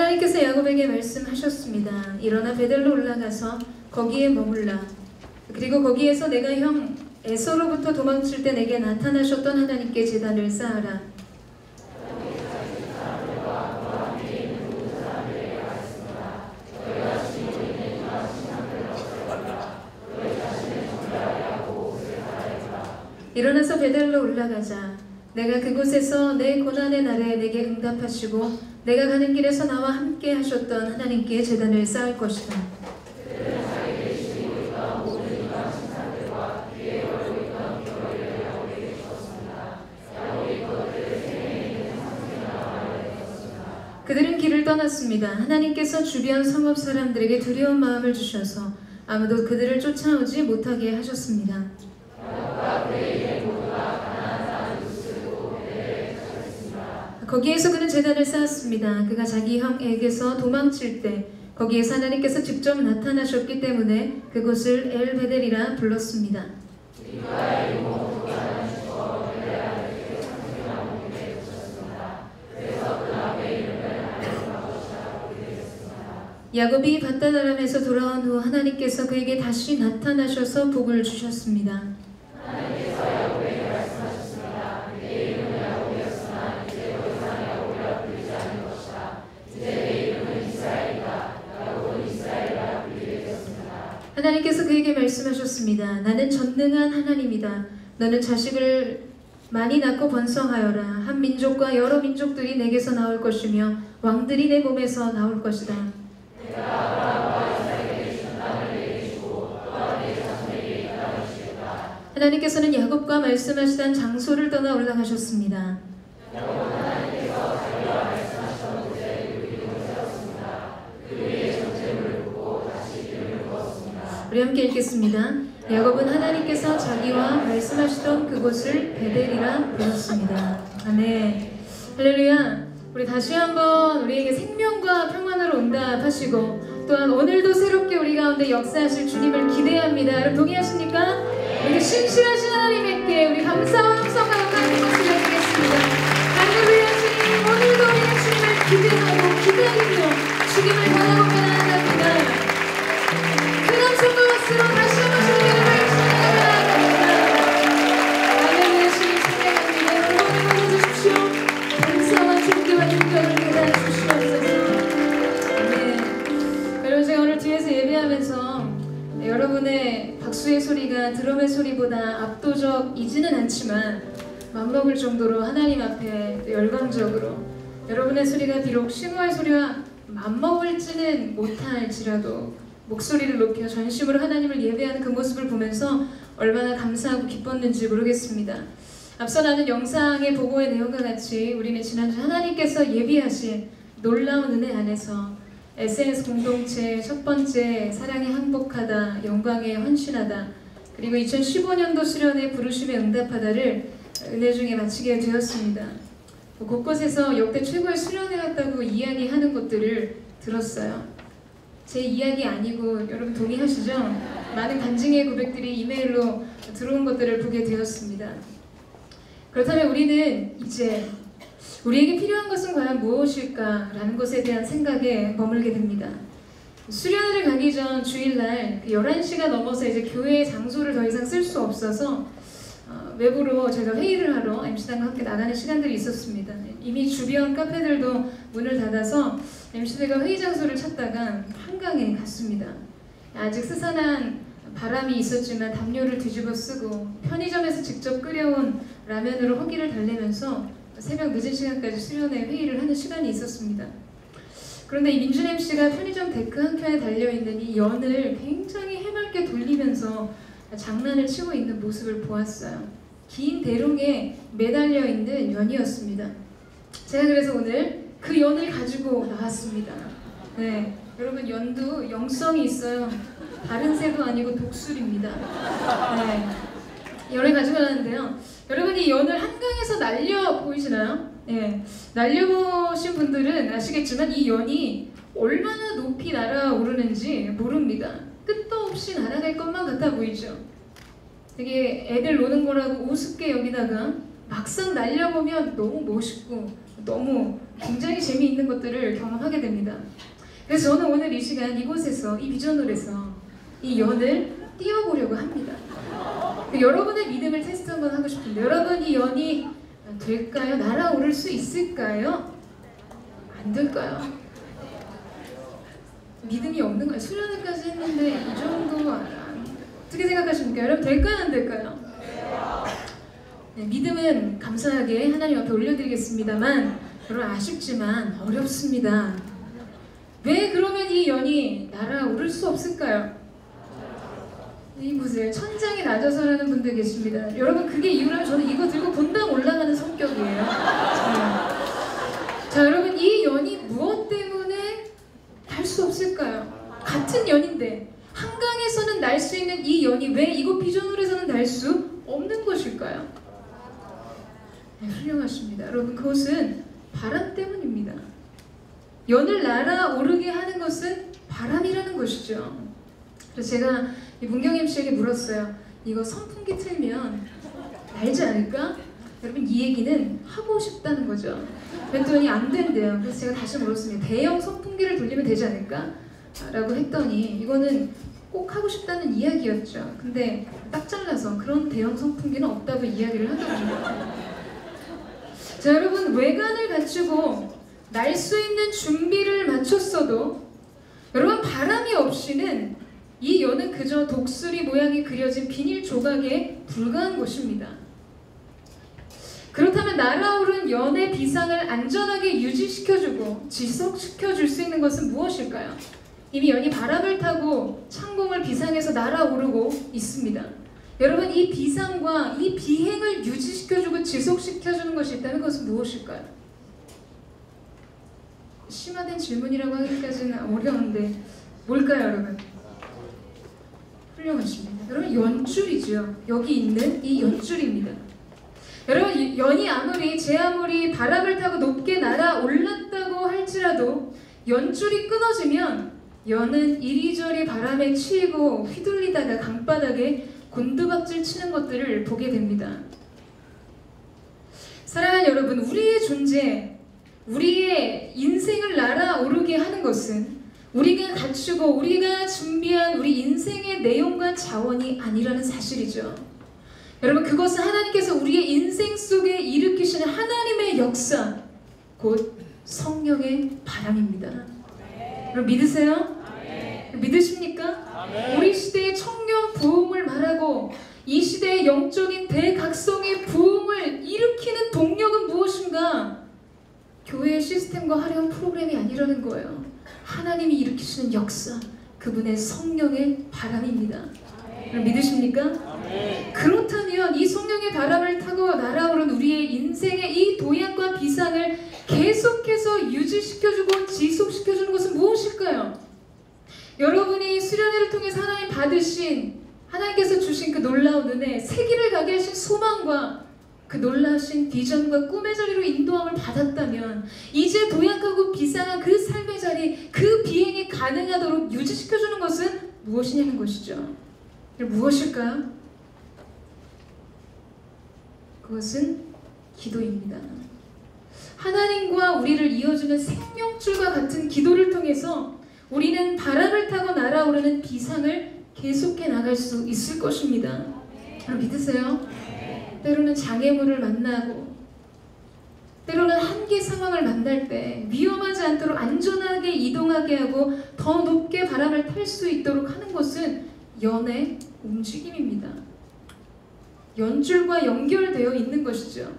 하나님께서 야곱에게 말씀하셨습니다. 일어나 베델로 올라가서 거기에 머물라. 그리고 거기에서 내가 형 에서로부터 도망칠 때 내게 나타나셨던 하나님께 제단을 쌓아라. 일어나서 베델로 올라가자. 내가 그곳에서 내 고난의 날에 내게 응답하시고 내가 가는 길에서 나와 함께 하셨던 하나님께 제단을 쌓을 것이다. 그들은 길을 떠났습니다. 하나님께서 주변 성읍 사람들에게 두려운 마음을 주셔서 아무도 그들을 쫓아오지 못하게 하셨습니다. 거기에서 그는 제단을 쌓았습니다. 그가 자기 형에게서 도망칠 때 거기에서 하나님께서 직접 나타나셨기 때문에 그곳을 엘베델이라 불렀습니다. 야곱이 밧다다람에서 돌아온 후 하나님께서 그에게 다시 나타나셔서 복을 주셨습니다. 하나님께서 그에게 말씀하셨습니다. 나는 전능한 하나님이다. 너는 자식을 많이 낳고 번성하여라. 한 민족과 여러 민족들이 내게서 나올 것이며 왕들이 내 몸에서 나올 것이다. 하나님께서는 야곱과 말씀하시던 장소를 떠나 올라가셨습니다. 우리 함께 읽겠습니다. 야곱은 하나님께서 자기와 말씀하시던 그곳을 베델이라 불렀습니다. 아멘. 할렐루야. 우리 다시 한번 우리에게 생명과 평안으로 응답하시고 또한 오늘도 새롭게 우리 가운데 역사하실 주님을 기대합니다. 여러분 동의하십니까? 우리 신실하신 하나님께 우리 감사와 함성과 영광의 것을 드리겠습니다. 할렐루야. 주님, 오늘도 우리는 주님을 기대하고 기다리며 주님을 바라보며 나아갑니다. 큰 함성과 박수로 다시 한번 주님의 이름을 찬양합니다. 할렐루야. 주님 찬양합니다. 영광을 받아주십시오. 감사와 존귀와 능력을 깨달아 주시옵소서. 네. 여러분, 제가 오늘 뒤에서 예배하면서 여러분의 박수의 소리가 드럼의 소리보다 압도적이지는 않지만 맘먹을 정도로 하나님 앞에 열광적으로 여러분의 소리가 비록 신호의 소리와 맞먹을지는 못할지라도 목소리를 높여 전심으로 하나님을 예배하는 그 모습을 보면서 얼마나 감사하고 기뻤는지 모르겠습니다. 앞서 나눈 영상의 보고의 내용과 같이 우리는 지난주 하나님께서 예비하신 놀라운 은혜 안에서 SNS 공동체 첫 번째 사랑에 항복하다, 영광에 헌신하다, 그리고 2015년도 수련회 부르심에 응답하다를 은혜 중에 마치게 되었습니다. 곳곳에서 역대 최고의 수련회 같다고 이야기하는 것들을 들었어요. 제 이야기 아니고 여러분 동의하시죠? 많은 간증의 고백들이 이메일로 들어온 것들을 보게 되었습니다. 그렇다면 우리는 이제 우리에게 필요한 것은 과연 무엇일까라는 것에 대한 생각에 머물게 됩니다. 수련회를 가기 전 주일날 11시가 넘어서 이제 교회의 장소를 더 이상 쓸 수 없어서 외부로 저희가 회의를 하러 MC단과 함께 나가는 시간들이 있었습니다. 이미 주변 카페들도 문을 닫아서 MC들과 회의 장소를 찾다가 한강에 갔습니다. 아직 스산한 바람이 있었지만 담요를 뒤집어 쓰고 편의점에서 직접 끓여온 라면으로 허기를 달래면서 새벽 늦은 시간까지 수련회 회의를 하는 시간이 있었습니다. 그런데 이 민준 MC가 편의점 데크 한켠에 달려있는 이 연을 굉장히 해맑게 돌리면서 장난을 치고 있는 모습을 보았어요. 긴 대롱에 매달려 있는 연이었습니다. 제가 그래서 오늘 그 연을 가지고 나왔습니다. 네, 여러분 연도 영성이 있어요. 다른 새도 아니고 독수리입니다. 네, 연을 가지고 나왔는데요. 여러분 이 연을 한강에서 날려 보이시나요? 네, 날려보신 분들은 아시겠지만 이 연이 얼마나 높이 날아오르는지 모릅니다. 끝도 없이 날아갈 것만 같아 보이죠. 되게 애들 노는 거라고 우습게 여기다가 막상 날려보면 너무 멋있고 너무 굉장히 재미있는 것들을 경험하게 됩니다. 그래서 저는 오늘 이 시간 이곳에서 이 비전홀에서 이 연을 띄워보려고 합니다. 여러분의 믿음을 테스트 한번 하고 싶은데 여러분 이 연이 될까요? 날아오를 수 있을까요? 안 될까요? 믿음이 없는 거예요. 수련회까지 했는데 이 정도 어떻게 생각하십니까? 여러분 될까요? 안 될까요? 네, 믿음은 감사하게 하나님 앞에 올려드리겠습니다만 여러분 아쉽지만 어렵습니다. 왜 그러면 이 연이 날아오를 수 없을까요? 이 보세요. 천장이 낮아서라는 분들 계십니다. 여러분 그게 이유라면 저는 이거 들고 본당 올라가는 성격이에요. 네. 자 여러분 이 연이 무엇 때문에 날 수 없을까요? 같은 연인데 한강에서는 날 수 있는 이 연이 왜 이곳 비전홀에서는 날 수 없는 것일까요? 네, 훌륭하십니다. 여러분 그것은 바람 때문입니다. 연을 날아오르게 하는 것은 바람이라는 것이죠. 그래서 제가 이 문경임 씨에게 물었어요. 이거 선풍기 틀면 날지 않을까? 여러분 이 얘기는 하고 싶다는 거죠. 그랬더니 안 된대요. 그래서 제가 다시 물었습니다. 대형 선풍기를 돌리면 되지 않을까? 라고 했더니 이거는 꼭 하고 싶다는 이야기였죠. 근데 딱 잘라서 그런 대형 선풍기는 없다고 이야기를 하더군요. 자 여러분 외관을 갖추고 날 수 있는 준비를 마쳤어도 여러분 바람이 없이는 이 연은 그저 독수리 모양이 그려진 비닐 조각에 불과한 것입니다. 그렇다면 날아오른 연의 비상을 안전하게 유지시켜주고 지속시켜줄 수 있는 것은 무엇일까요? 이미 연이 바람을 타고 창공을 비상해서 날아오르고 있습니다. 여러분 이 비상과 이 비행을 유지시켜주고 지속시켜주는 것이 있다면 그것은 무엇일까요? 심화된 질문이라고 하기까지는 어려운데 뭘까요 여러분? 훌륭하십니다. 여러분 연줄이죠. 여기 있는 이 연줄입니다. 여러분 연이 제 아무리 바람을 타고 높게 날아올랐다고 할지라도 연줄이 끊어지면 연은 이리저리 바람에 치이고 휘둘리다가 강바닥에 곤두박질 치는 것들을 보게 됩니다. 사랑하는 여러분, 우리의 존재, 우리의 인생을 날아오르게 하는 것은 우리가 갖추고 우리가 준비한 우리 인생의 내용과 자원이 아니라는 사실이죠. 여러분 그것은 하나님께서 우리의 인생 속에 일으키시는 하나님의 역사, 곧 성령의 바람입니다. 여러분 믿으세요? 믿으십니까? 우리 시대의 청년 부흥을 말하고 이 시대의 영적인 대각성의 부흥을 일으키는 동력은 무엇인가? 교회의 시스템과 화려한 프로그램이 아니라는 거예요. 하나님이 일으키시는 역사, 그분의 성령의 바람입니다. 믿으십니까? 그렇다면 이 성령의 바람을 타고 날아오른 우리의 인생의 이 도약과 비상을 계속해서 유지시켜주고 지속시켜주는 것은 무엇일까요? 여러분이 수련회를 통해서 하나님께서 주신 그 놀라운 은혜, 세기를 가게 하신 소망과 그 놀라우신 비전과 꿈의 자리로 인도함을 받았다면 이제 도약하고 비상한 그 삶의 자리, 그 비행이 가능하도록 유지시켜주는 것은 무엇이냐는 것이죠. 무엇일까요? 그것은 기도입니다. 하나님과 우리를 이어주는 생명줄과 같은 기도를 통해서 우리는 바람을 타고 날아오르는 비상을 계속해 나갈 수 있을 것입니다. 여러분 믿으세요? 때로는 장애물을 만나고 때로는 한계 상황을 만날 때 위험하지 않도록 안전하게 이동하게 하고 더 높게 바람을 탈 수 있도록 하는 것은 연의 움직임입니다. 연줄과 연결되어 있는 것이죠.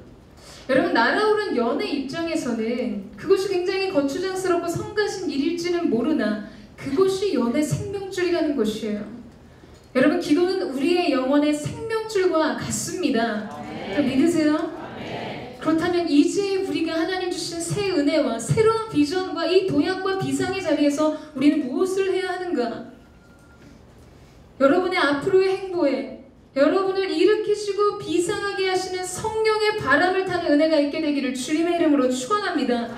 여러분 날아오른 연의 입장에서는 그것이 굉장히 거추장스럽고 성가신 일일지는 모르나 그것이 연의 생명줄이라는 것이에요. 여러분 기도는 우리의 영혼의 생명줄과 같습니다. 믿으세요? 그렇다면 이제 우리가 하나님 주신 새 은혜와 새로운 비전과 이 도약과 비상의 자리에서 우리는 무엇을 해야 하는가? 여러분의 앞으로의 행보에 여러분을 일으키시고 비상하게 하시는 성령의 바람을 타는 은혜가 있게 되기를 주님의 이름으로 축원합니다.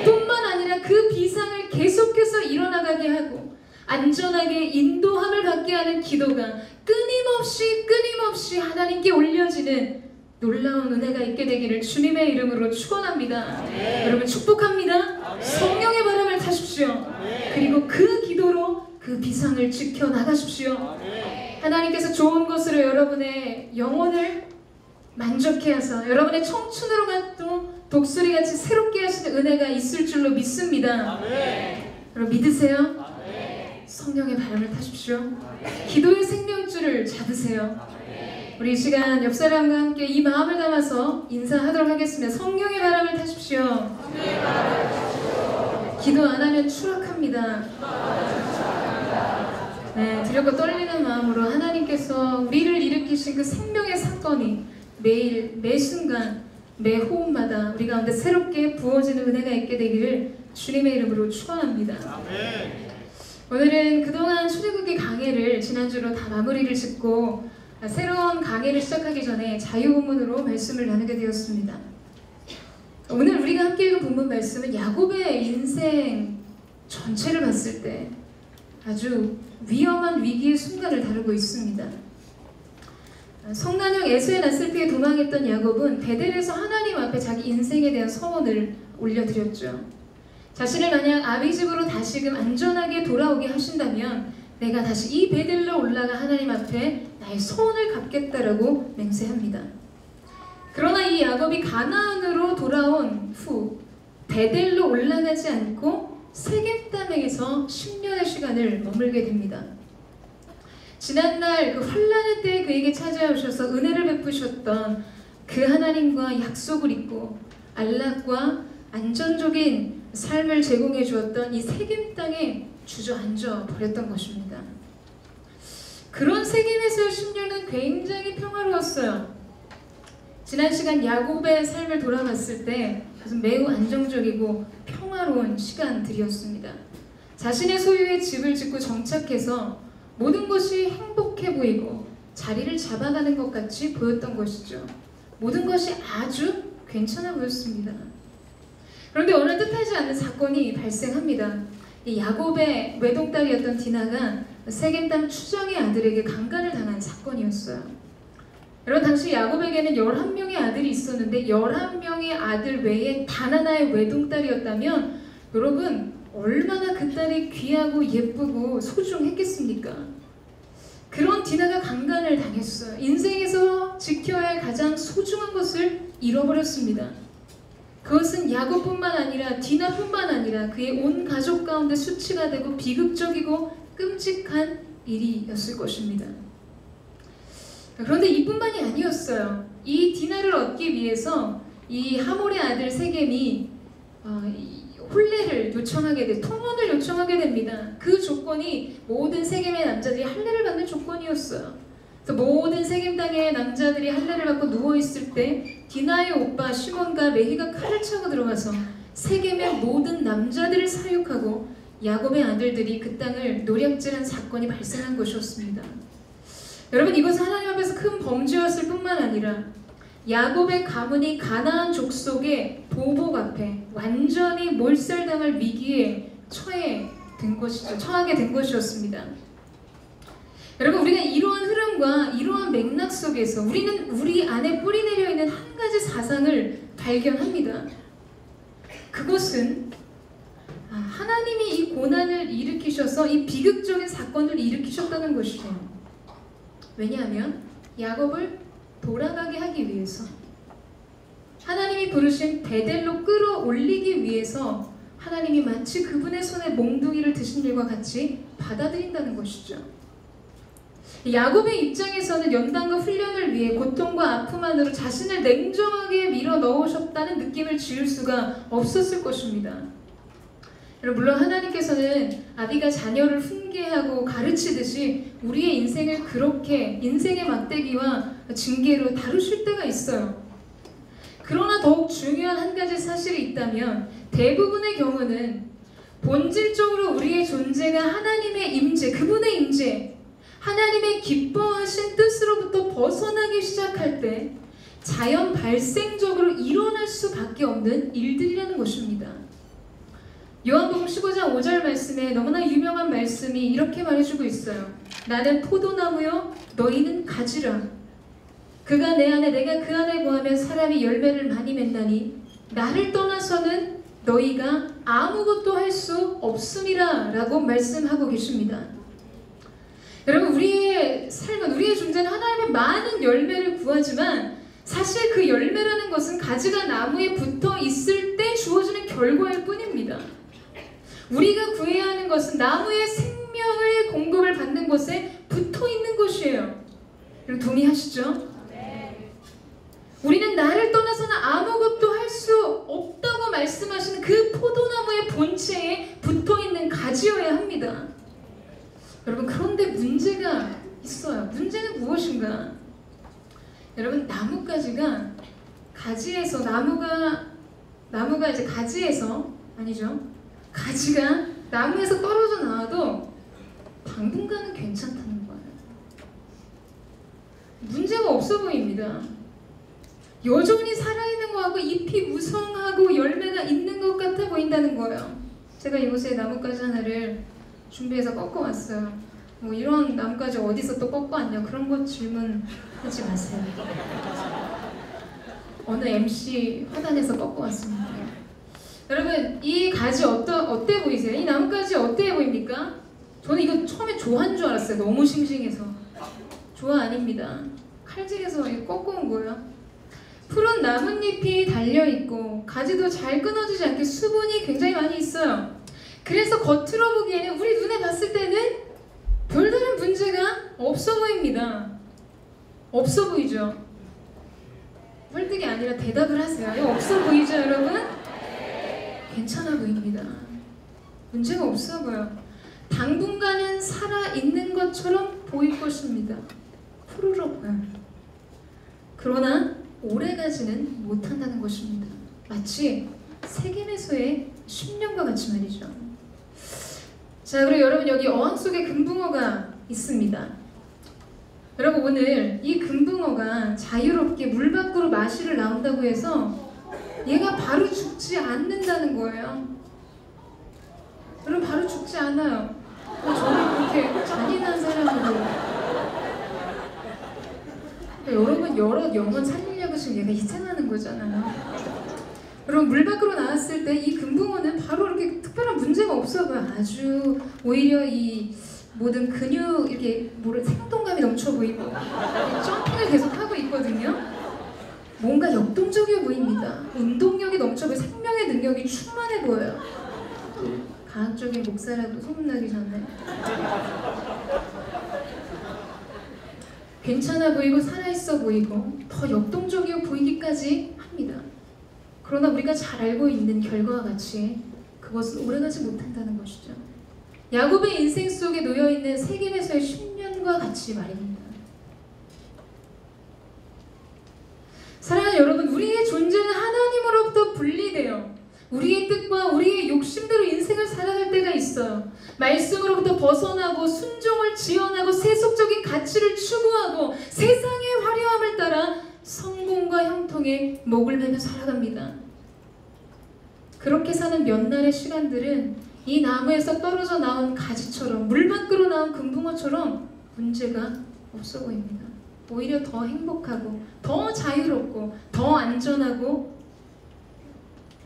뿐만 아니라 그 비상을 계속해서 일어나가게 하고 안전하게 인도함을 받게 하는 기도가 끊임없이 하나님께 올려지는 놀라운 은혜가 있게 되기를 주님의 이름으로 축원합니다. 여러분 축복합니다. 성령의 바람을 타십시오. 그리고 그 기도로 그 비상을 지켜나가십시오. 하나님께서 좋은 것으로 여러분의 영혼을 만족해 하사 여러분의 청춘으로 같도 독수리같이 새롭게 하시는 은혜가 있을 줄로 믿습니다. 여러분 믿으세요? 성령의 바람을 타십시오. 기도의 생명줄을 잡으세요. 우리 이 시간 옆 사람과 함께 이 마음을 담아서 인사하도록 하겠습니다. 성령의 바람을 타십시오. 기도 안 하면 추락합니다. 네, 두렵고 떨리는 마음으로 하나님께서 우리를 일으키신 그 생명의 사건이 매일, 매 순간, 매 호흡마다 우리 가운데 새롭게 부어지는 은혜가 있게 되기를 주님의 이름으로 축원합니다. 오늘은 그동안 출애굽기 강해를 지난주로 다 마무리를 짓고 새로운 강해를 시작하기 전에 자유본문으로 말씀을 나누게 되었습니다. 오늘 우리가 함께 읽은 본문 말씀은 야곱의 인생 전체를 봤을 때 아주 위험한 위기의 순간을 다루고 있습니다. 성난형 에서의 나슬피에 도망했던 야곱은 베델에서 하나님 앞에 자기 인생에 대한 서원을 올려드렸죠. 자신을 만약 아비 집으로 다시금 안전하게 돌아오게 하신다면 내가 다시 이 베델로 올라가 하나님 앞에 나의 소원을 갚겠다라고 맹세합니다. 그러나 이 야곱이 가나안으로 돌아온 후 베델로 올라가지 않고 세겜 땅에서 10년의 시간을 머물게 됩니다. 지난날 그 환난의 때에 그에게 찾아오셔서 은혜를 베푸셨던 그 하나님과 약속을 잇고 안락과 안전적인 삶을 제공해 주었던 이 세겜 땅에 주저앉아 버렸던 것입니다. 그런 세겜에서의 10년은 굉장히 평화로웠어요. 지난 시간 야곱의 삶을 돌아봤을 때 매우 안정적이고 평화로운 시간들이었습니다. 자신의 소유의 집을 짓고 정착해서 모든 것이 행복해 보이고 자리를 잡아가는 것 같이 보였던 것이죠. 모든 것이 아주 괜찮아 보였습니다. 그런데 어느 뜻하지 않는 사건이 발생합니다. 이 야곱의 외동딸이었던 디나가 세겜 땅 추장의 아들에게 강간을 당한 사건이었어요. 여러분 당시 야곱에게는 11명의 아들이 있었는데 11명의 아들 외에 단 하나의 외동딸이었다면 여러분 얼마나 그 딸이 귀하고 예쁘고 소중했겠습니까? 그런 디나가 강간을 당했어요. 인생에서 지켜야 할 가장 소중한 것을 잃어버렸습니다. 그것은 야곱뿐만 아니라 디나뿐만 아니라 그의 온 가족 가운데 수치가 되고 비극적이고 끔찍한 일이었을 것입니다. 그런데 이뿐만이 아니었어요. 이 디나를 얻기 위해서 이 하몰의 아들 세겜이 혼례를 요청하게 통혼을 요청하게 됩니다. 그 조건이 모든 세겜의 남자들이 할례를 받는 조건이었어요. 그래서 모든 세겜 땅의 남자들이 할례를 받고 누워있을 때 디나의 오빠 시몬과 레히가 칼을 차고 들어가서 세겜의 모든 남자들을 사육하고 야곱의 아들들이 그 땅을 노략질한 사건이 발생한 것이었습니다. 여러분 이것은 하나님 앞에서 큰 범죄였을 뿐만 아니라 야곱의 가문이 가나안 족속의 보복 앞에 완전히 몰살당할 위기에 처하게 된 것이었습니다. 여러분 우리가 이러한 흐름과 이러한 맥락 속에서 우리는 우리 안에 뿌리내려 있는 한 가지 사상을 발견합니다. 그것은 하나님이 이 고난을 일으키셔서 이 비극적인 사건을 일으키셨다는 것이죠. 왜냐하면 야곱을 돌아가게 하기 위해서 하나님이 부르신 베델로 끌어올리기 위해서 하나님이 마치 그분의 손에 몽둥이를 드신 일과 같이 받아들인다는 것이죠. 야곱의 입장에서는 연단과 훈련을 위해 고통과 아픔 안으로 자신을 냉정하게 밀어 넣으셨다는 느낌을 지을 수가 없었을 것입니다. 물론 하나님께서는 아비가 자녀를 훈계하고 가르치듯이 우리의 인생을 그렇게 인생의 막대기와 징계로 다루실 때가 있어요. 그러나 더욱 중요한 한 가지 사실이 있다면 대부분의 경우는 본질적으로 우리의 존재가 하나님의 임재, 그분의 임재, 하나님의 기뻐하신 뜻으로부터 벗어나기 시작할 때 자연 발생적으로 일어날 수밖에 없는 일들이라는 것입니다. 요한복음 15장 5절 말씀에 너무나 유명한 말씀이 이렇게 말해주고 있어요. 나는 포도나무요 너희는 가지라. 그가 내 안에 내가 그 안에 거하면 사람이 열매를 많이 맺나니 나를 떠나서는 너희가 아무것도 할 수 없음이라 라고 말씀하고 계십니다. 여러분, 우리의 삶은, 우리의 존재는 하나님의 많은 열매를 구하지만 사실 그 열매라는 것은 가지가 나무에 붙어 있을 때 주어지는 결과일 뿐입니다. 우리가 구해야 하는 것은 나무의 생명의 공급을 받는 곳에 붙어 있는 것이에요. 여러분 동의하시죠? 우리는 나를 떠나서는 아무것도 할 수 없다고 말씀하시는 그 포도나무의 본체에 붙어있는 가지여야 합니다. 여러분, 그런데 문제가 있어요. 문제는 무엇인가? 여러분, 나뭇가지가 가지에서 나무가 이제 가지에서 아니죠. 가지가 나무에서 떨어져 나와도 당분간은 괜찮다는 거예요. 문제가 없어 보입니다. 여전히 살아있는 것 같고 잎이 무성하고 열매가 있는 것 같아 보인다는 거예요. 제가 이곳에 나뭇가지 하나를 준비해서 꺾어왔어요. 뭐 이런 나뭇가지 어디서 또 꺾어왔냐 그런 거 질문하지 마세요. 어느 MC 화단에서 꺾어왔습니다. 여러분, 이 가지 어때 보이세요? 이 나뭇가지 어때 보입니까? 저는 이거 처음에 조한 줄 알았어요. 너무 싱싱해서. 조화 아닙니다. 칼질해서 이거 꺾어온 거예요. 푸른 나뭇잎이 달려있고 가지도 잘 끊어지지 않게 수분이 굉장히 많이 있어요. 그래서 겉으로 보기에는 우리 눈에 봤을 때는 별다른 문제가 없어 보입니다. 없어 보이죠? 설득이 아니라 대답을 하세요. 이거 없어 보이죠, 여러분? 괜찮아 보입니다. 문제가 없어 보여. 당분간은 살아있는 것처럼 보일 것입니다. 푸르러 보여. 그러나 오래가지는 못한다는 것입니다. 마치 세겜에서의 10년과 같이 말이죠. 자, 그리고 여러분, 여기 어항 속에 금붕어가 있습니다. 여러분, 오늘 이 금붕어가 자유롭게 물 밖으로 마시를 나온다고 해서 얘가 바로 죽지 않는다는 거예요. 여러분, 바로 죽지 않아요. 저는 그렇게 잔인한 사람으로. 여러분, 여러 영혼 살리려고 지금 얘가 희생하는 거잖아요. 여러분, 물 밖으로 나왔을 때 이 금붕어는 바로 이렇게 특별한 문제가 없어 보여. 아주 오히려 이 모든 근육 이렇게 생동감이 넘쳐 보이고 점핑을 계속 하고 있거든요. 뭔가 역동적이어 보입니다. 운동력이 넘쳐 보여. 생명의 능력이 충만해 보여요. 과학적인 목사라도 소문나기 전에. 괜찮아 보이고 살아있어 보이고 더 역동적이어 보이기까지 합니다. 그러나 우리가 잘 알고 있는 결과와 같이 그것은 오래가지 못한다는 것이죠. 야곱의 인생 속에 놓여있는 세겜에서의 10년과 같이 말입니다. 사랑하는 여러분, 우리의 존재는 하나님으로부터 분리되어 우리의 뜻과 우리의 욕심대로 인생을 살아갈 때가 있어요. 말씀으로부터 벗어나고 순종을 지연하고 세속적인 가치를 추구하고 세상의 화려함을 따라 성공과 형통에 목을 매며 살아갑니다. 그렇게 사는 몇 날의 시간들은 이 나무에서 떨어져 나온 가지처럼 물 밖으로 나온 금붕어처럼 문제가 없어 보입니다. 오히려 더 행복하고 더 자유롭고 더 안전하고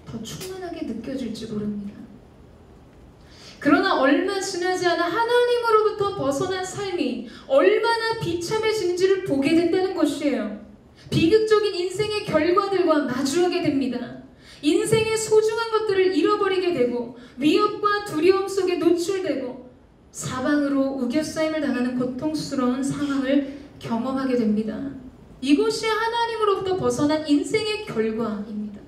더 충만하게 느껴질지 모릅니다. 그러나 얼마 지나지 않아 하나님으로부터 벗어난 삶이 얼마나 비참해진지를 보게 된다는 것이에요. 비극적인 인생의 결과들과 마주하게 됩니다. 인생의 소중한 것들을 잃어버리게 되고 위협과 두려움 속에 노출되고 사방으로 우겨싸임을 당하는 고통스러운 상황을 경험하게 됩니다. 이것이 하나님으로부터 벗어난 인생의 결과입니다.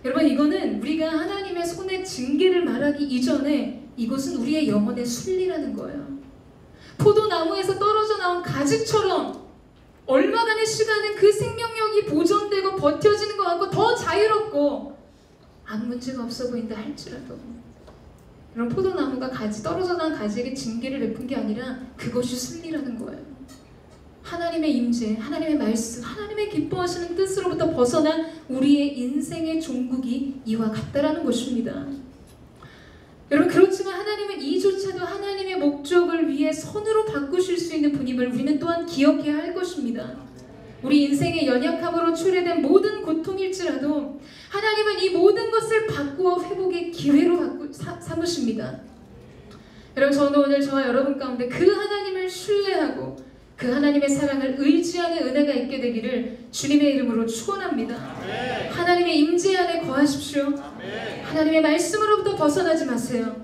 여러분, 이거는 우리가 하나님의 손의 징계를 말하기 이전에 이것은 우리의 영혼의 순리라는 거예요. 포도나무에서 떨어져 나온 가지처럼 얼마간의 시간은 그 생명력이 보존되고 버텨지는 것 같고 더 자유롭고 아무 문제가 없어 보인다 할지라도, 이런 포도나무가 떨어져 나온 가지에게 징계를 베푼 게 아니라 그것이 순리라는 거예요. 하나님의 임재, 하나님의 말씀, 하나님의 기뻐하시는 뜻으로부터 벗어난 우리의 인생의 종국이 이와 같다라는 것입니다. 여러분, 그렇지만 하나님은 이조차도 하나님의 목적을 위해 선으로 바꾸실 수 있는 분임을 우리는 또한 기억해야 할 것입니다. 우리 인생의 연약함으로 초래된 모든 고통일지라도 하나님은 이 모든 것을 바꾸어 회복의 기회로 삼으십니다. 여러분, 저는 오늘 저와 여러분 가운데 그 하나님을 신뢰하고 그 하나님의 사랑을 의지하는 은혜가 있게 되기를 주님의 이름으로 축원합니다. 하나님의 임재 안에 거하십시오. 하나님의 말씀으로부터 벗어나지 마세요.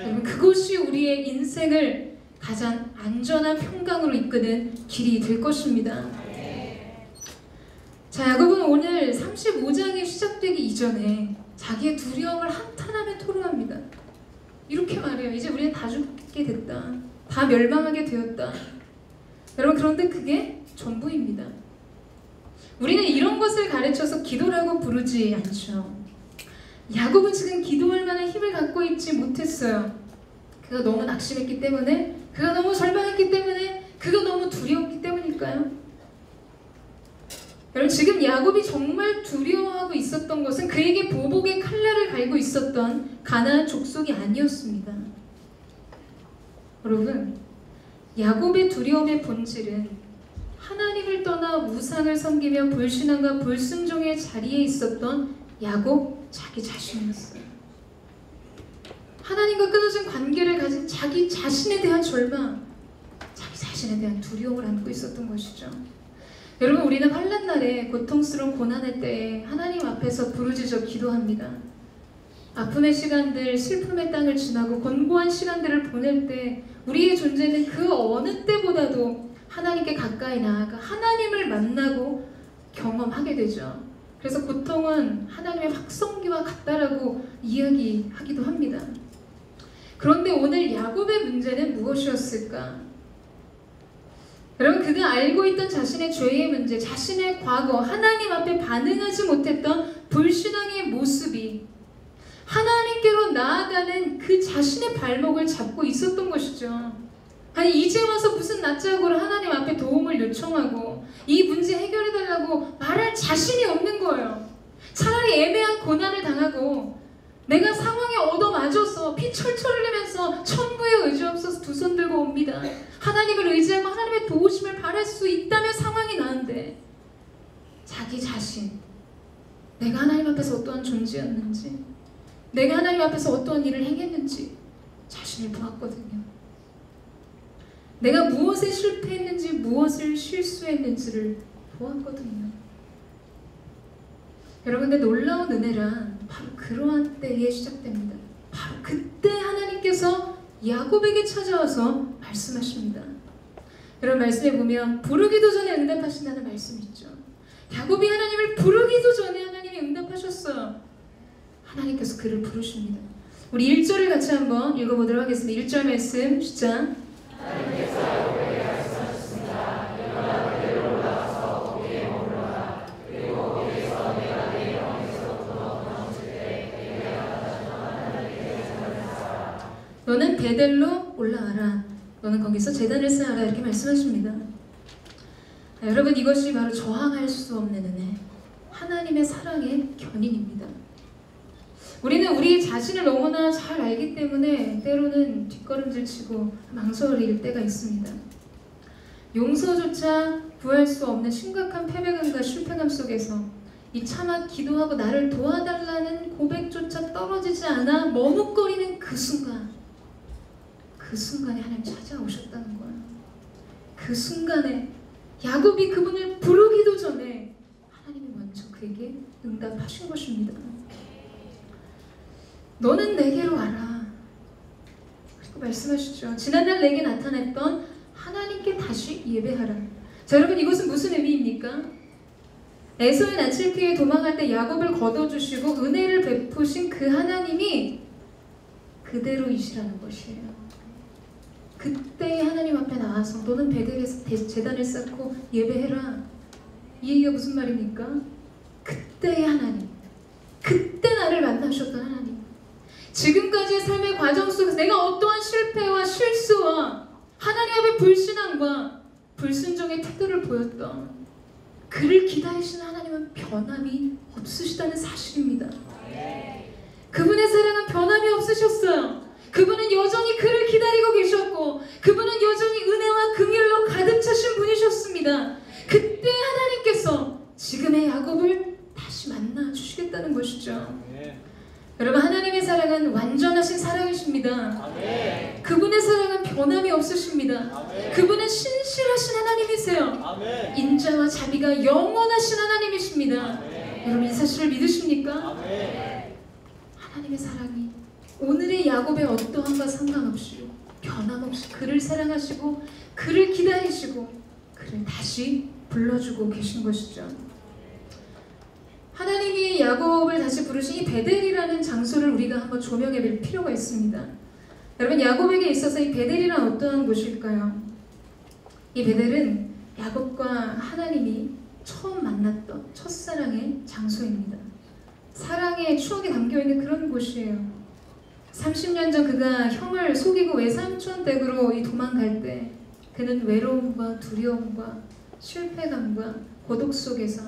여러분, 그것이 우리의 인생을 가장 안전한 평강으로 이끄는 길이 될 것입니다. 자, 야곱은 오늘 35장이 시작되기 이전에 자기의 두려움을 한탄하며 토로합니다. 이렇게 말해요. 이제 우리는 다 죽게 됐다. 다 멸망하게 되었다. 여러분, 그런데 그게 전부입니다. 우리는 이런 것을 가르쳐서 기도라고 부르지 않죠. 야곱은 지금 기도할 만한 힘을 갖고 있지 못했어요. 그가 너무 낙심했기 때문에, 그가 너무 절망했기 때문에, 그가 너무 두려웠기 때문일까요? 여러분, 지금 야곱이 정말 두려워하고 있었던 것은 그에게 보복의 칼날을 갈고 있었던 가나안 족속이 아니었습니다. 여러분, 야곱의 두려움의 본질은 하나님을 떠나 우상을 섬기며 불신앙과 불순종의 자리에 있었던 야곱 자기 자신이었어요. 하나님과 끊어진 관계를 가진 자기 자신에 대한 절망, 자기 자신에 대한 두려움을 안고 있었던 것이죠. 여러분, 우리는 환난 날에 고통스러운 고난의 때에 하나님 앞에서 부르짖어 기도합니다. 아픔의 시간들, 슬픔의 땅을 지나고 곤고한 시간들을 보낼 때 우리의 존재는 그 어느 때보다도 하나님께 가까이 나아가 하나님을 만나고 경험하게 되죠. 그래서 고통은 하나님의 확성기와 같다라고 이야기하기도 합니다. 그런데 오늘 야곱의 문제는 무엇이었을까? 여러분, 그가 알고 있던 자신의 죄의 문제, 자신의 과거, 하나님 앞에 반응하지 못했던 불신앙의 모습이 하나님께로 나아가는 그 자신의 발목을 잡고 있었던 것이죠. 아니, 이제 와서 무슨 낯짝으로 하나님 앞에 도움을 요청하고 이 문제 해결해달라고 말할 자신이 없는 거예요. 차라리 애매한 고난을 당하고 내가 상황에 얻어맞아서 피 철철 흘리면서 천부에 의지없어서 두 손 들고 옵니다. 하나님을 의지하고 하나님의 도우심을 바랄 수 있다면 상황이 나은데, 자기 자신, 내가 하나님 앞에서 어떠한 존재였는지, 내가 하나님 앞에서 어떠한 일을 행했는지 자신을 보았거든요. 내가 무엇에 실패했는지, 무엇을 실수했는지를 보았거든요. 여러분, 근데 놀라운 은혜란 바로 그러한 때에 시작됩니다. 바로 그때 하나님께서 야곱에게 찾아와서 말씀하십니다. 여러분, 말씀에 보면 부르기도 전에 응답하신다는 말씀이 있죠. 야곱이 하나님을 부르기도 전에 하나님이 응답하셨어요. 하나님께서 그를 부르십니다. 우리 1절을 같이 한번 읽어보도록 하겠습니다. 1절 말씀 시작. 하나님께서 야곱에게 말씀하셨습니다. 일어나 그대로 올라가서 거기에 머물러라. 그리고 거기에서 내가 내 영에서부터 넘어질 때 내게 나타나셔서 하나님께 제단을 쌓아라. 너는 베델로 올라가라. 너는 거기서 제단을 쌓아라. 이렇게 말씀하십니다. 여러분, 이것이 바로 저항할 수 없는 은혜, 하나님의 사랑의 견인입니다. 우리는 우리 자신을 너무나 잘 알기 때문에 때로는 뒷걸음질치고 망설일 때가 있습니다. 용서조차 구할 수 없는 심각한 패배감과 실패감 속에서 이 차마 기도하고 나를 도와달라는 고백조차 떨어지지 않아 머뭇거리는 그 순간에 하나님 찾아오셨다는 거예요. 그 순간에 야곱이 그분을 부르기도 전에 하나님이 먼저 그에게 응답하신 것입니다. 너는 내게로 와라. 그리고 말씀하시죠. 지난날 내게 나타났던 하나님께 다시 예배하라. 자, 여러분, 이것은 무슨 의미입니까? 에서의 낯을 피해 도망할 때 야곱을 걷어주시고 은혜를 베푸신 그 하나님이 그대로이시라는 것이에요. 그때 하나님 앞에 나와서 너는 베델에서 제단을 쌓고 예배해라. 이 얘기가 무슨 말입니까? 그때의 하나님, 그때 나를 만나셨던 하나님, 지금까지의 삶의 과정 속에서 내가 어떠한 실패와 실수와 하나님 앞에 불신앙과 불순종의 태도를 보였던 그를 기다리시는 하나님은 변함이 없으시다는 사실입니다. 그분의 사랑은 변함이 없으셨어요. 그분은 여전히 그를 기다리고 계셨고, 그분은 여전히 은혜와 긍휼로 가득 차신 분이셨습니다. 그때 하나님께 인자와 자비가 영원하신 하나님이십니다. 여러분 이 사실을 믿으십니까? 하나님의 사랑이 오늘의 야곱의 어떠함과 상관없이 변함없이 그를 사랑하시고 그를 기다리시고 그를 다시 불러주고 계신 것이죠. 하나님이 야곱을 다시 부르신 이 베델이라는 장소를 우리가 한번 조명해 볼 필요가 있습니다. 여러분 야곱에게 있어서 이 베델이란 어떠한 곳일까요? 이 베델은 야곱과 하나님이 처음 만났던 첫사랑의 장소입니다. 사랑의 추억이 담겨있는 그런 곳이에요. 30년 전 그가 형을 속이고 외삼촌 댁으로 도망갈 때 그는 외로움과 두려움과 실패감과 고독 속에서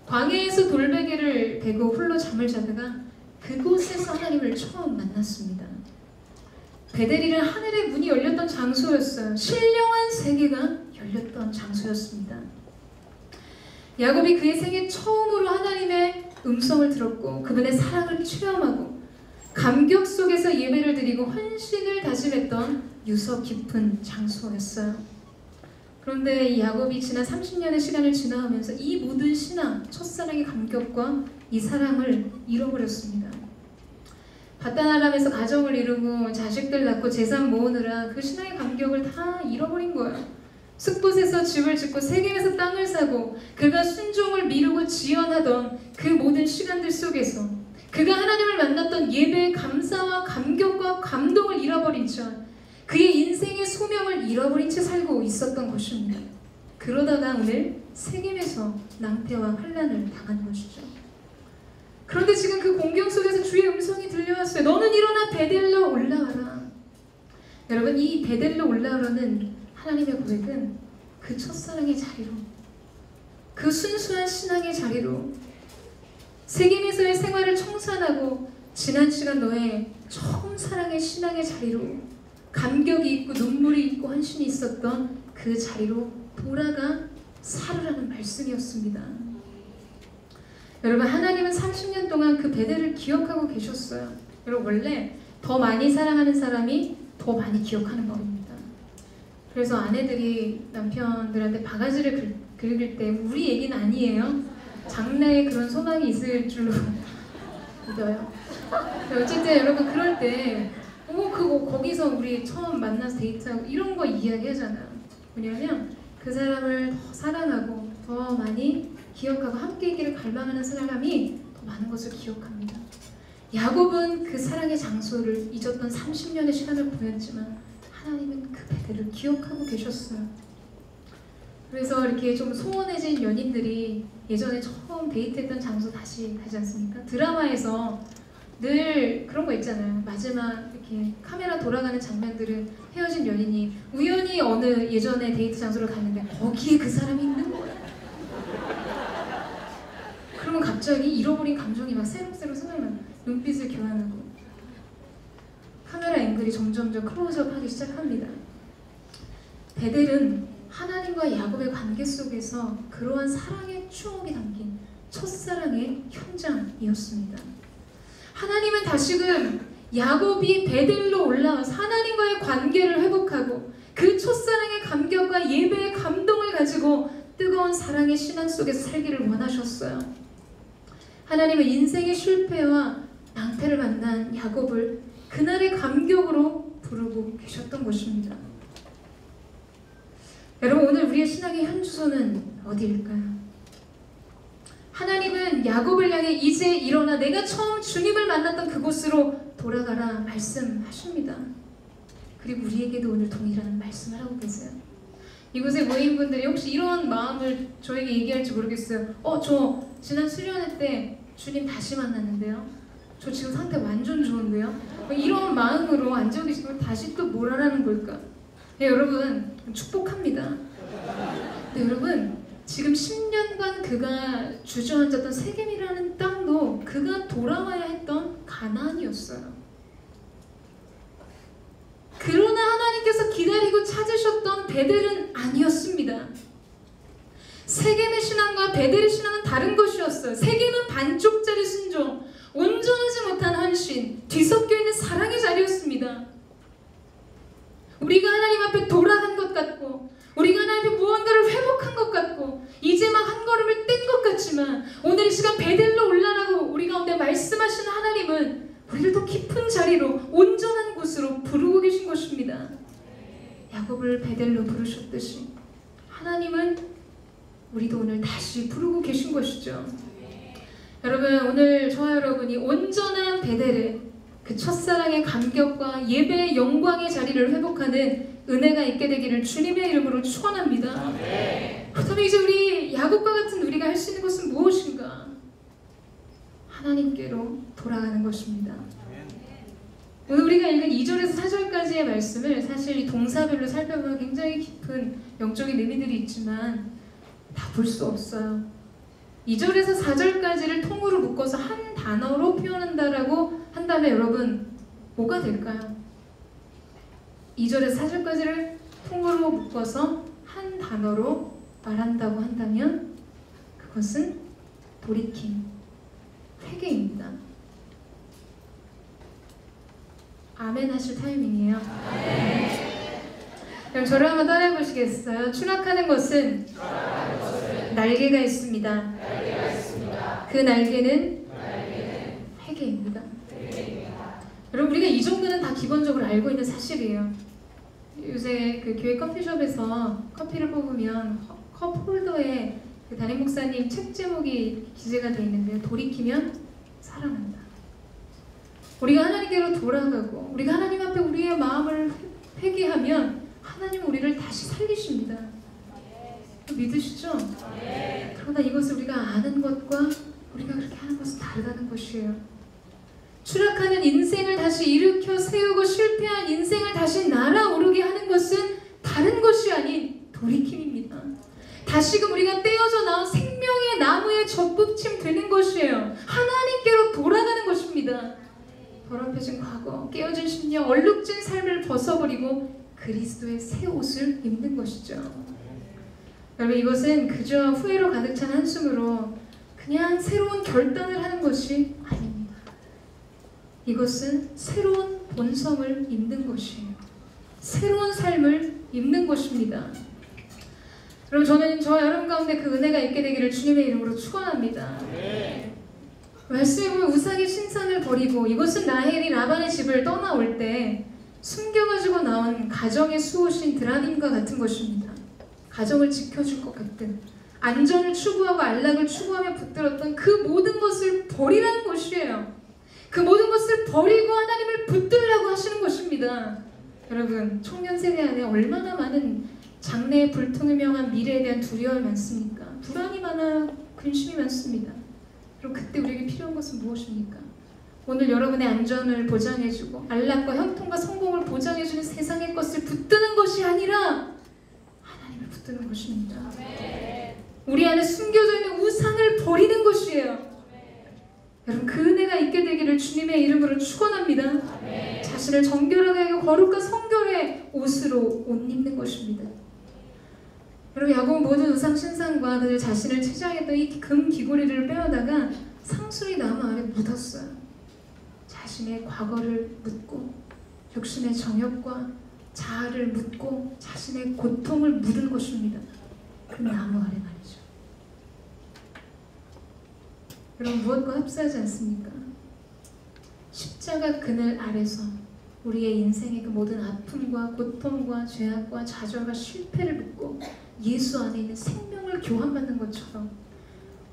광야에서 돌베개를 베고 홀로 잠을 자다가 그곳에서 하나님을 처음 만났습니다. 베델이란 하늘의 문이 열렸던 장소였어요. 신령한 세계가 열렸던 장소였습니다. 야곱이 그의 생애 처음으로 하나님의 음성을 들었고 그분의 사랑을 체험하고 감격 속에서 예배를 드리고 헌신을 다짐했던 유서 깊은 장소였어요. 그런데 이 야곱이 지난 30년의 시간을 지나가면서 이 모든 신앙, 첫사랑의 감격과 이 사랑을 잃어버렸습니다. 바단 아람에서 가정을 이루고 자식들 낳고 재산 모으느라 그 신앙의 감격을 다 잃어버린 거예요. 숲곳에서 집을 짓고 세겜에서 땅을 사고 그가 순종을 미루고 지연하던 그 모든 시간들 속에서 그가 하나님을 만났던 예배의 감사와 감격과 감동을 잃어버린 채 그의 인생의 소명을 잃어버린 채 살고 있었던 것입니다. 그러다가 오늘 세겜에서 낭패와 환난을 당한 것이죠. 그런데 지금 그 공경 속에서 주의 음성이 들려왔어요. 너는 일어나 베델로 올라와라. 여러분 이 베델로 올라오라는 하나님의 고백은 그 첫사랑의 자리로 그 순수한 신앙의 자리로 세겜에서의 생활을 청산하고 지난 시간 너의 처음 사랑의 신앙의 자리로 감격이 있고 눈물이 있고 헌신이 있었던 그 자리로 돌아가 살으라는 말씀이었습니다. 여러분 하나님은 30년 동안 그 베델을 기억하고 계셨어요. 여러분 원래 더 많이 사랑하는 사람이 더 많이 기억하는 법입니다. 그래서 아내들이 남편들한테 바가지를 긁을 때 우리 얘기는 아니에요. 장래에 그런 소망이 있을 줄로 믿어요. 어쨌든 여러분 그럴 때 그거 거기서 우리 처음 만나서 데이트하고 이런 거 이야기하잖아요. 왜냐하면 그 사람을 더 사랑하고 더 많이 기억하고 함께 있기를 갈망하는 사람이 더 많은 것을 기억합니다. 야곱은 그 사랑의 장소를 잊었던 30년의 시간을 보냈지만 하나님은 그 베델을 기억하고 계셨어요. 그래서 이렇게 좀 소원해진 연인들이 예전에 처음 데이트했던 장소 다시 가지 않습니까? 드라마에서 늘 그런 거 있잖아요. 마지막 이렇게 카메라 돌아가는 장면들은 헤어진 연인이 우연히 어느 예전에 데이트 장소를 갔는데 거기에 그 사람이 있는 거예요. 그러면 갑자기 잃어버린 감정이 막 새록새록 생각나요. 눈빛을 교환하고 카메라 앵글이 점점점 클로즈업 하기 시작합니다. 베델은 하나님과 야곱의 관계 속에서 그러한 사랑의 추억이 담긴 첫사랑의 현장이었습니다. 하나님은 다시금 야곱이 베델로 올라와서 하나님과의 관계를 회복하고 그 첫사랑의 감격과 예배의 감동을 가지고 뜨거운 사랑의 신앙 속에서 살기를 원하셨어요. 하나님은 인생의 실패와 낭패를 만난 야곱을 그날의 감격으로 부르고 계셨던 것입니다. 여러분 오늘 우리의 신앙의 현주소는 어디일까요? 하나님은 야곱을 향해 이제 일어나 내가 처음 주님을 만났던 그곳으로 돌아가라 말씀하십니다. 그리고 우리에게도 오늘 동일한 말씀을 하고 계세요. 이곳에 모인 분들이 혹시 이런 마음을 저에게 얘기할지 모르겠어요. 저 지난 수련회 때 주님 다시 만났는데요. 저 지금 상태 완전 좋은데요. 이런 마음으로 앉아 계시면 다시 또 뭘 하라는 걸까? 네, 여러분 축복합니다. 네, 여러분 지금 10년간 그가 주저앉았던 세겜이라는 땅도 그가 돌아와야 했던 가나안이었어요. 그러나 하나님께서 기다리고 찾으셨던 베델은 아니었습니다. 세겜의 신앙과 베델의 신앙은 다른 것이었어요. 세겜은 반쪽짜리 순종, 온전하지 못한 헌신, 뒤섞여 있는 사랑의 자리였습니다. 우리가 하나님 앞에 돌아간 것 같고 우리가 하나님 앞에 무언가를 회복한 것 같고 올라가고 이제 막 한 걸음을 뗀 것 같지만 오늘 이 시간 베델로 올라가고 우리 가운데 말씀하시는 하나님은 우리를 더 깊은 자리로 온전한 곳으로 부르고 계신 것입니다. 야곱을 베델로 부르셨듯이 하나님은 우리도 오늘 다시 부르고 계신 것이죠. 여러분, 오늘 저와 여러분이 온전한 베델에 그 첫사랑의 감격과 예배의 영광의 자리를 회복하는 은혜가 있게 되기를 주님의 이름으로 축원합니다. 그렇다면 이제 우리 야곱과 같은 우리가 할 수 있는 것은 무엇인가? 하나님께로 돌아가는 것입니다. 오늘 우리가 읽은 2절에서 4절까지의 말씀을 사실 이 동사별로 살펴보면 굉장히 깊은 영적인 의미들이 있지만 다 볼 수 없어요. 2절에서 4절까지를 통으로 묶어서 한 단어로 표현한다라고 한다면 여러분 뭐가 될까요? 2절에서 4절까지를 통으로 묶어서 한 단어로 말한다고 한다면 그것은 돌이킴, 회개입니다. 아멘 하실 타이밍이에요. 그럼 저를 한번 따라해 보시겠어요? 추락하는 것은 날개가 있습니다. 그 날개는 회개입니다. 여러분, 우리가 이 정도는 다 기본적으로 알고 있는 사실이에요. 요새 그 교회 커피숍에서 커피를 뽑으면 컵 홀더에 그 담임 목사님 책 제목이 기재가 되어 있는데요. 돌이키면 살아난다. 우리가 하나님께로 돌아가고 우리가 하나님 앞에 우리의 마음을 회개하면 하나님 우리를 다시 살리십니다. 믿으시죠? 그러나 이것을 우리가 아는 것과 우리가 그렇게 하는 것은 다르다는 것이에요. 추락하는 인생을 다시 일으켜 세우고 실패한 인생을 다시 날아오르게 하는 것은 다른 것이 아닌 돌이킴입니다. 다시금 우리가 떼어져 나온 생명의 나무에 접붙임 되는 것이에요. 하나님께로 돌아가는 것입니다. 더럽혀진 과거, 깨어진 심령, 얼룩진 삶을 벗어버리고 그리스도의 새 옷을 입는 것이죠. 여러분, 이것은 그저 후회로 가득 찬 한숨으로 그냥 새로운 결단을 하는 것이 아닙니다. 이것은 새로운 본성을 입는 것이에요. 새로운 삶을 입는 것입니다. 여러분, 저는 저와 여러분 가운데 그 은혜가 있게 되기를 주님의 이름으로 축원합니다. 말씀에 보면 우상의 신상을 버리고 이것은 라헬이 라반의 집을 떠나올 때 숨겨가지고 나온 가정의 수호신 드라님과 같은 것입니다. 가정을 지켜줄 것 같은, 안전을 추구하고 안락을 추구하며 붙들었던 그 모든 것을 버리라는 것이에요. 그 모든 것을 버리고 하나님을 붙들라고 하시는 것입니다. 여러분, 청년 세대 안에 얼마나 많은 장래의 불투명한 미래에 대한 두려움이 많습니까? 불안이 많아, 근심이 많습니다. 그럼 그때 우리에게 필요한 것은 무엇입니까? 오늘 여러분의 안전을 보장해주고 안락과 형통과 성공을 보장해주는 세상의 것을 붙드는 것이 아니라 하나님을 붙드는 것입니다. 우리 안에 숨겨져 있는 우상을 버리는 것이에요. 여러분, 그 은혜가 있게 되기를 주님의 이름으로 축원합니다. 자신을 정결하게 하고 거룩과 성결의 옷으로 옷 입는 것입니다. 여러분, 야곱은 모든 우상 신상과 그들 자신을 취재하겠던 이 금 귀고리를 빼어다가 상수리 나무 아래 묻었어요. 자신의 과거를 묻고 육신의 정욕과 자아를 묻고 자신의 고통을 묻은 것입니다. 그 나무 아래 말이죠. 여러분, 무엇과 흡사하지 않습니까? 십자가 그늘 아래서 우리의 인생의 그 모든 아픔과 고통과 죄악과 좌절과 실패를 묻고 예수 안에 있는 생명을 교환받는 것처럼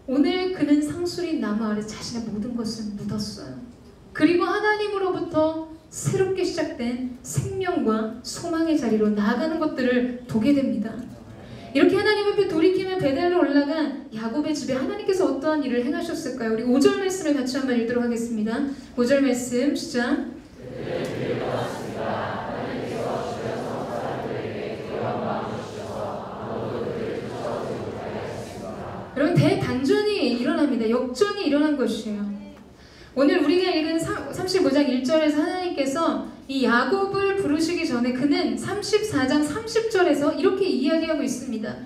오늘 그는 상수리 나무 아래 자신의 모든 것을 묻었어요. 그리고 하나님으로부터 새롭게 시작된 생명과 소망의 자리로 나아가는 것들을 보게 됩니다. 이렇게 하나님 앞에 돌이키며 베델로 올라간 야곱의 집에 하나님께서 어떠한 일을 행하셨을까요? 우리 5절 말씀을 같이 한번 읽도록 하겠습니다. 5절 말씀 시작. 여러분, 대반전이 일어납니다. 역전이 일어난 것이에요. 오늘 우리가 읽은 35장 1절에서 하나님께서 이 야곱을 부르시기 전에 그는 34장 30절에서 이렇게 이야기하고 있습니다.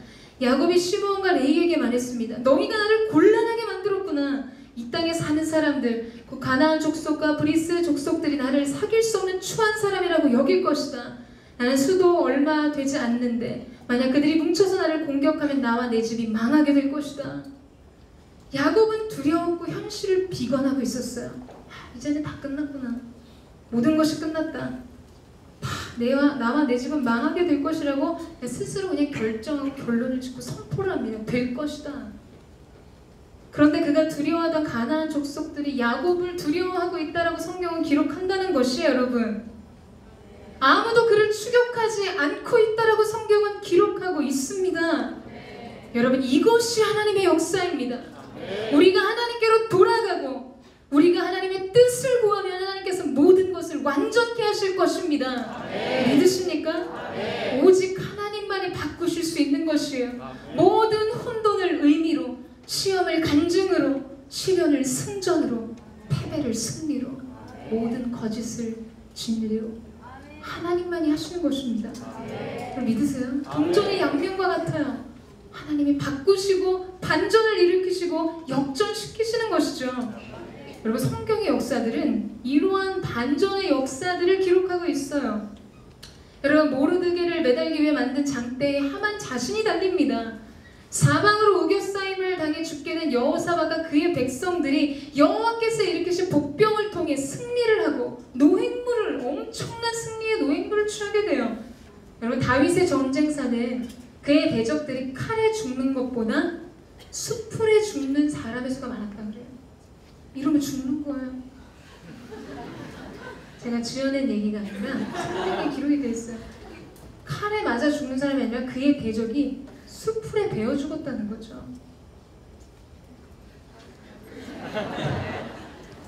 야곱이 시므온과 레위에게 말했습니다. 너희가 나를 곤란하게 만들었구나. 이 땅에 사는 사람들, 그 가나안 족속과 브리스 족속들이 나를 사귈 수 없는 추한 사람이라고 여길 것이다. 나는 수도 얼마 되지 않는데 만약 그들이 뭉쳐서 나를 공격하면 나와 내 집이 망하게 될 것이다. 야곱은 두려웠고 현실을 비관하고 있었어요. 이제는 다 끝났구나. 모든 것이 끝났다. 나와 내 집은 망하게 될 것이라고 스스로 그냥 결정하고 결론을 짓고 선포를 합니다. 될 것이다. 그런데 그가 두려워하던 가나안 족속들이 야곱을 두려워하고 있다라고 성경은 기록한다는 것이에요, 여러분. 아무도 그를 추격하지 않고 있다라고 성경은 기록하고 있습니다. 여러분, 이것이 하나님의 역사입니다. 우리가 하나님께로 돌아가고 우리가 하나님의 뜻을 구하면 하나님께서 모든 것을 완전케 하실 것입니다. 믿으십니까? 오직 하나님만이 바꾸실 수 있는 것이에요. 모든 혼돈을 의미로, 시험을 간증으로, 시련을 승전으로, 패배를 승리로, 모든 거짓을 진리로 하나님만이 하시는 것입니다. 그럼 믿으세요? 동전의 양면과 같아요. 하나님이 바꾸시고 반전을 일으키시고 역전시키시는 것이죠. 여러분, 성경의 역사들은 이러한 반전의 역사들을 기록하고 있어요. 여러분, 모르드게를 매달기 위해 만든 장대에 하만 자신이 달립니다. 사방으로 우겨싸임을 당해 죽게 된 여호사밧과 그의 백성들이 여호와께서 일으키신 복병을 통해 승리를 하고 엄청난 승리의 노획물을 취하게 돼요. 여러분, 다윗의 전쟁사는 그의 대적들이 칼에 죽는 것보다 수풀에 죽는 사람의 수가 많았다고 그래요. 이러면 죽는 거예요. 제가 지어낸 얘기가 아니라 성경에 기록이 되어 있어요. 칼에 맞아 죽는 사람이 아니라 그의 대적이 수풀에 베어 죽었다는 거죠.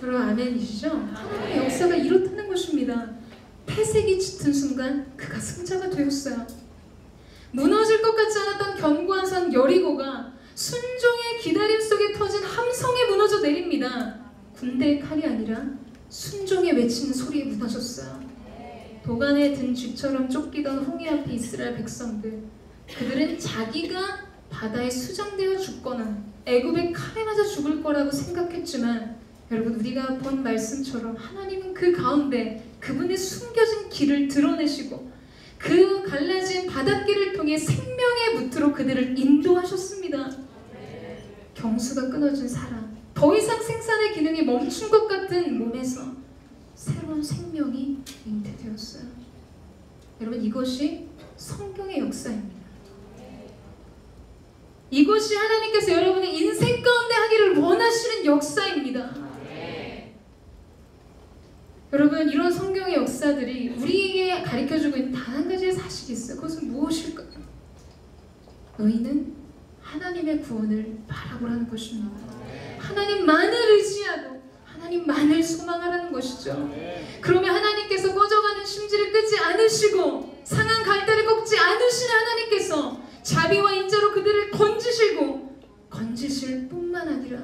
여러분, 아멘이시죠? 하나님의 역사가 이렇다는 것입니다. 폐색이 짙은 순간 그가 승자가 되었어요. 무너질 것 같지 않았던 견고한 산 여리고가 순종의 기다림 속에 터진 함성에 무너져 내립니다. 군대의 칼이 아니라 순종의 외치는 소리에 무너졌어요. 도간에 든 쥐처럼 쫓기던 홍해 앞에 이스라엘 백성들, 그들은 자기가 바다에 수장되어 죽거나 애굽의 칼에 맞아 죽을 거라고 생각했지만, 여러분, 우리가 본 말씀처럼 하나님은 그 가운데 그분의 숨겨진 길을 드러내시고 그 갈라진 바닷길을 통해 생명의 무트로 그들을 인도하셨습니다. 경수가 끊어진 사람, 더 이상 생산의 기능이 멈춘 것 같은 몸에서 새로운 생명이 잉태되었어요. 여러분, 이것이 성경의 역사입니다. 이것이 하나님께서 여러분의 인생 가운데 하기를 원하시는 역사입니다. 여러분, 이런 성경의 역사들이 우리에게 가르쳐주고 있는 단 한 가지의 사실이 있어요. 그것은 무엇일까요? 너희는 하나님의 구원을 바라보라는 것입니다. 하나님만을 의지하고 하나님만을 소망하라는 것이죠. 그러면 하나님께서 꺼져가는 심지를 끄지 않으시고 상한 갈대를 꺾지 않으시는 하나님께서 자비와 인자로 그들을 건지실 뿐만 아니라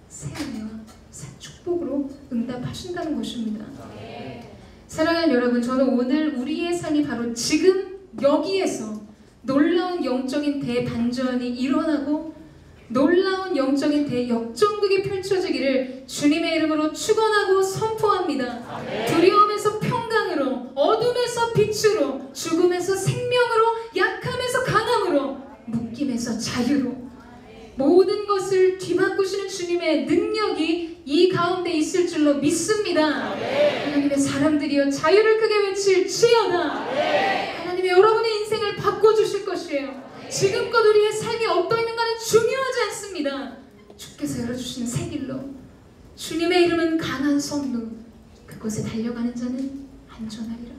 새 은혜와 새 축복으로 응답하신다는 것입니다. 사랑하는 여러분, 저는 오늘 우리의 삶이 바로 지금 여기에서 놀라운 영적인 대반전이 일어나고 놀라운 영적인 대역전극이 펼쳐지기를 주님의 이름으로 축원하고 선포합니다. 두려움에서 평강으로, 어둠에서 빛으로, 죽음에서 생명으로, 약함에서 강함으로, 묶임에서 자유로 모든 것을 뒤바꾸시는 주님의 능력이 이 가운데 있을 줄로 믿습니다. 하나님의 사람들이여, 자유를 크게 외칠지어다. 하나님이 여러분의 인생을 바꿔주실 것이에요. 지금껏 우리의 삶이 어떠했는가는 중요하지 않습니다. 주께서 열어주시는 새 길로, 주님의 이름은 강한 성루, 그곳에 달려가는 자는 안전하리라.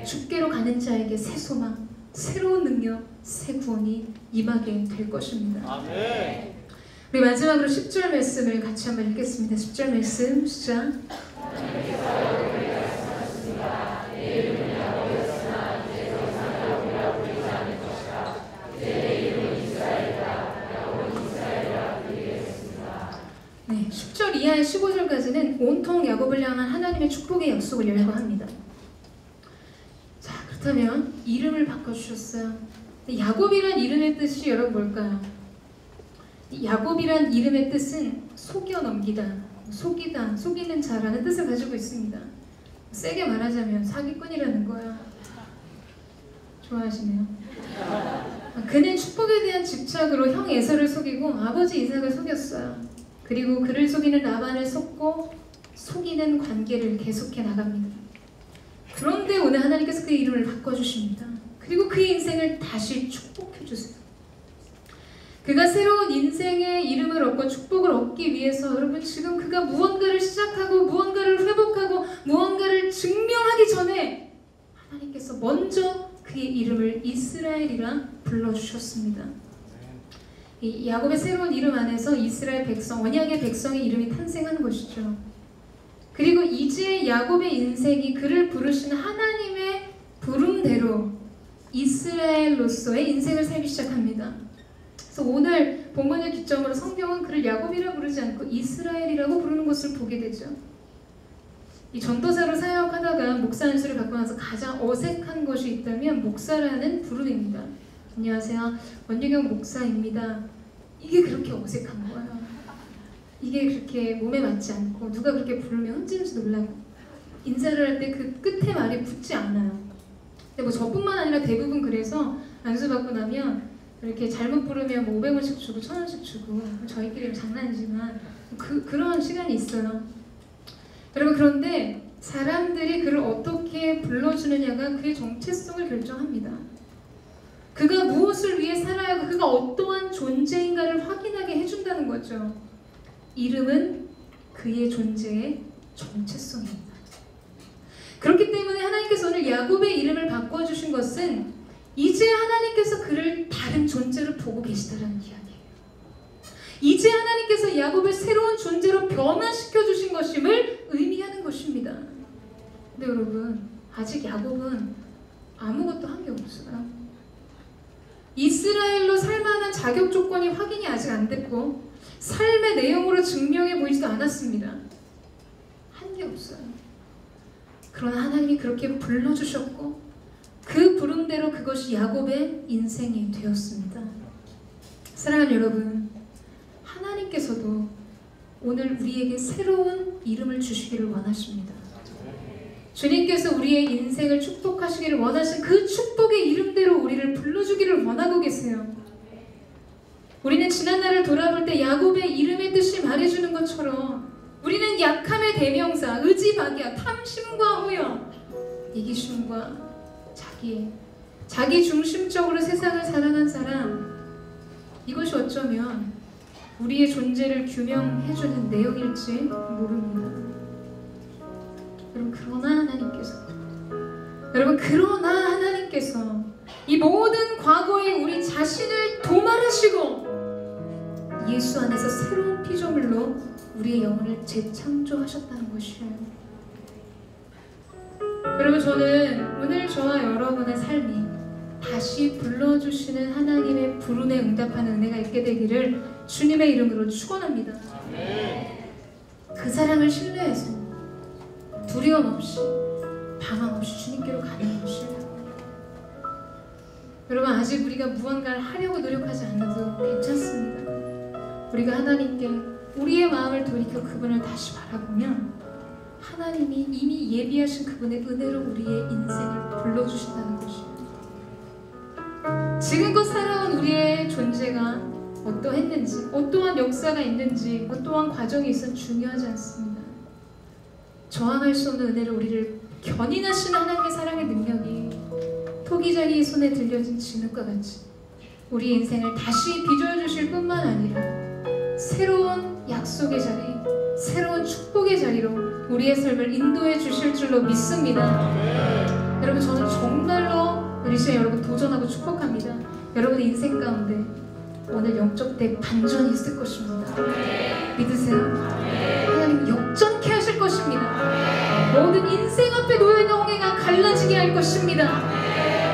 주께로 가는 자에게 새 소망, 새로운 능력, 새 구원이 임하게 될 것입니다. 우리 마지막으로 10절 말씀을 같이 한번 읽겠습니다. 10절 말씀 시작. 네, 10절 이하의 15절까지는 온통 야곱을 향한 하나님의 축복의 약속을 열거합니다. 자, 그렇다면 이름을 바꿔주셨어요. 야곱이란 이름의 뜻이 여러분 뭘까요? 야곱이란 이름의 뜻은 속여 넘기다, 속이다, 속이는 자라는 뜻을 가지고 있습니다. 세게 말하자면 사기꾼이라는 거예요. 좋아하시네요. 그는 축복에 대한 집착으로 형 에서를 속이고 아버지 이삭을 속였어요. 그리고 그를 속이는 라반을 속고 속이는 관계를 계속해 나갑니다. 그런데 오늘 하나님께서 그의 이름을 바꿔주십니다. 그리고 그의 인생을 다시 축복해주세요. 그가 새로운 인생의 이름을 얻고 축복을 얻기 위해서 여러분 지금 그가 무언가를 시작하고 무언가를 회복하고 무언가를 증명하기 전에 하나님께서 먼저 그의 이름을 이스라엘이라 불러주셨습니다. 이 야곱의 새로운 이름 안에서 이스라엘 백성, 언약의 백성의 이름이 탄생하는 것이죠. 그리고 이제 야곱의 인생이 그를 부르신 하나님의 부름대로 이스라엘로서의 인생을 살기 시작합니다. 그래서 오늘 본문을 기점으로 성경은 그를 야곱이라 부르지 않고 이스라엘이라고 부르는 것을 보게 되죠. 이 전도사로 사역하다가 목사 안수를 받고 나서 가장 어색한 것이 있다면 목사라는 부름입니다. 안녕하세요, 원유경 목사입니다. 이게 그렇게 어색한 거예요. 이게 그렇게 몸에 맞지 않고 누가 그렇게 부르면 흔들지 놀라고 인사를 할 때 그 끝에 말이 붙지 않아요. 근데 뭐 저뿐만 아니라 대부분 그래서 안수 받고 나면 이렇게 잘못 부르면 뭐 500원씩 주고 1000원씩 주고 저희끼리 장난이지만 그런 시간이 있어요. 여러분 그런데 사람들이 그를 어떻게 불러주느냐가 그의 정체성을 결정합니다. 그가 무엇을 위해 살아야 하고 그가 어떠한 존재인가를 확인하게 해준다는 거죠. 이름은 그의 존재의 정체성입니다. 그렇기 때문에 하나님께서 오늘 야곱의 이름을 바꿔주신 것은 이제 하나님께서 그를 다른 존재로 보고 계시다는 이야기예요. 이제 하나님께서 야곱을 새로운 존재로 변화시켜 주신 것임을 의미하는 것입니다. 근데 여러분 아직 야곱은 아무것도 한 게 없어요. 이스라엘로 살만한 자격 조건이 확인이 아직 안 됐고 삶의 내용으로 증명해 보이지도 않았습니다. 한 게 없어요. 그러나 하나님이 그렇게 불러주셨고 그 부름대로 그것이 야곱의 인생이 되었습니다. 사랑하는 여러분, 하나님께서도 오늘 우리에게 새로운 이름을 주시기를 원하십니다. 주님께서 우리의 인생을 축복하시기를 원하신 그 축복의 이름대로 우리를 불러주기를 원하고 계세요. 우리는 지난날을 돌아볼 때 야곱의 이름의 뜻이 말해주는 것처럼 우리는 약함의 대명사, 의지박약, 탐심과 후영, 이기심과 자기 중심적으로 세상을 살아간 사람, 이것이 어쩌면 우리의 존재를 규명해주는 내용일지 모릅니다. 그러나 하나님께서 이 모든 과거의 우리 자신을 도말하시고 예수 안에서 새로운 피조물로 우리의 영혼을 재창조하셨다는 것이에요. 여러분, 저는 오늘 저와 여러분의 삶이 다시 불러주시는 하나님의 부름에 응답하는 은혜가 있게 되기를 주님의 이름으로 축원합니다. 그 사랑을 신뢰해서 두려움 없이 방황 없이 주님께로 가는 것이에요. 여러분, 아직 우리가 무언가를 하려고 노력하지 않아도 괜찮습니다. 우리가 하나님께 우리의 마음을 돌이켜 그분을 다시 바라보면 하나님이 이미 예비하신 그분의 은혜로 우리의 인생을 불러주신다는 것이에요. 지금껏 살아온 우리의 존재가 어떠했는지, 어떠한 역사가 있는지, 어떠한 과정이 있어 중요하지 않습니다. 저항할 수 없는 은혜로 우리를 견인하시는 하나님의 사랑의 능력이 토기자기의 손에 들려진 진흙과 같이 우리 인생을 다시 빚어주실 주실 뿐만 아니라 새로운 약속의 자리, 새로운 축복의 자리로 우리의 삶을 인도해 주실 줄로 믿습니다. 여러분, 저는 정말로 우리 시간 여러분 도전하고 축복합니다. 여러분의 인생 가운데 오늘 영적 대반전이 있을 것입니다. 믿으세요? 하나님 역전케 하실 것입니다. 모든 인생 앞에 놓여있는 홍해가 갈라지게 할 것입니다.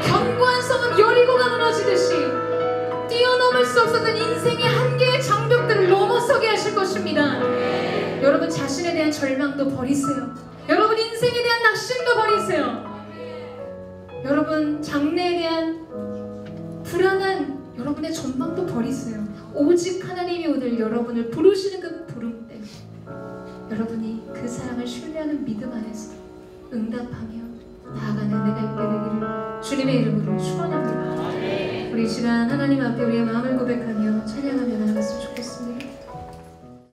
견고한 성은 여리고가 무너지듯이 뛰어넘을 수 없었던 인생의 한계의 장벽들을 넘어서게 하실 것입니다. 여러분, 자신에 대한 절망도 버리세요. 여러분, 인생에 대한 낙심도 버리세요. 여러분, 장래에 대한 불안한 여러분의 전망도 버리세요. 오직 하나님이 오늘 여러분을 부르시는 그 부름 때문에 여러분이 그 사랑을 신뢰하는 믿음 안에서 응답하며 나아가는 은혜가 있게 되기를 주님의 이름으로 축원합니다. 우리 이 시간 하나님 앞에 우리의 마음을 고백하며 찬양하며 나아갔으면 좋겠습니다.